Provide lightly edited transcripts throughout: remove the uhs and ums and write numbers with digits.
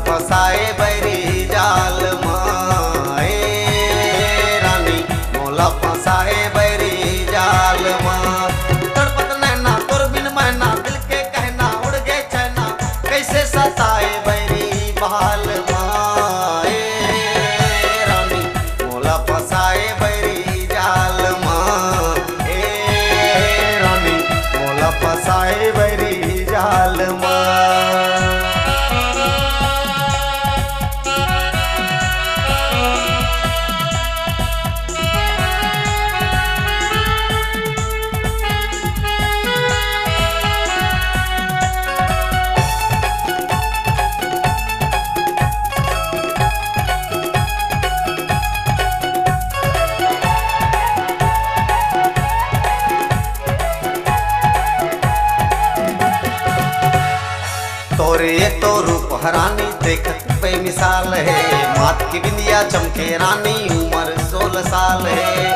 फसाए बैरी जाल माए रानी मोला फसाए बैरी जाल माँ। तड़पत नैना तोर बिन मैना दिल के कहना उड़ गए चैना कैसे सताए बैरी बाल माए रानी मोला फसाए बैरी जाल माँ रानी मोला फसाए बैरी जाल माँ। तोरे तो रूप हरानी देखत बेमिसाल है मात की बिंदिया चमके रानी उम्र 16 साल है।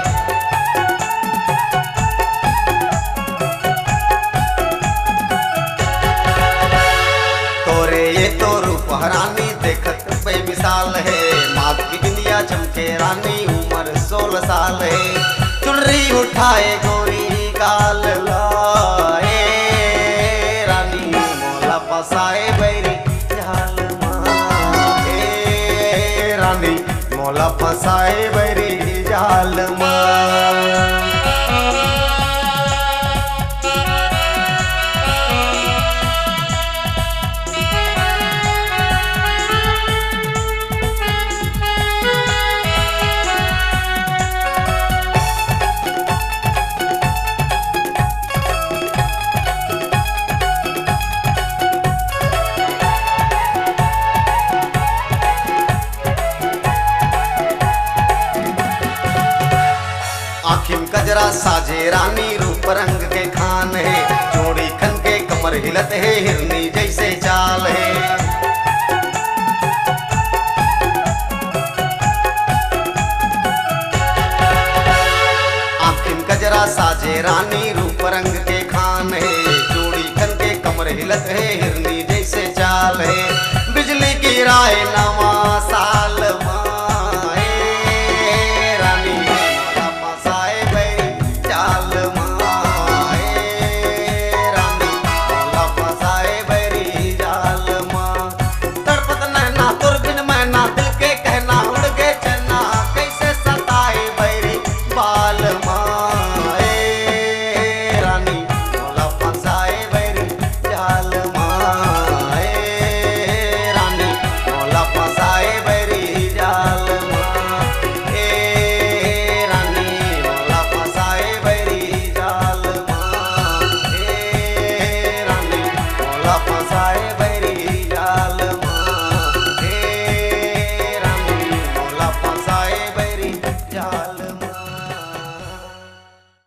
तोरे ये तो रूप हरानी देखत बेमिसाल है मात की बिंदिया चमके रानी उम्र 16 साल है। चुनरी उठाए गोरी गाल लाए रानी मोला फसाए बैरी जाल माँ रानी मोला फसाए बैरी जाल माँ। आखिम कजरा साजे रानी रूप रंग के खान है जोड़ी खन के कमर हिलत है हिरनी जैसे चाल है। आखिम कजरा साजे रानी रूप रंग के खान है जोड़ी खन के कमर हिलत है हिरनी जैसे चाल है। बिजली गिराए नवा साल फसाए बैरी जाल माँ रानी मोला फसाए बैरी जाल।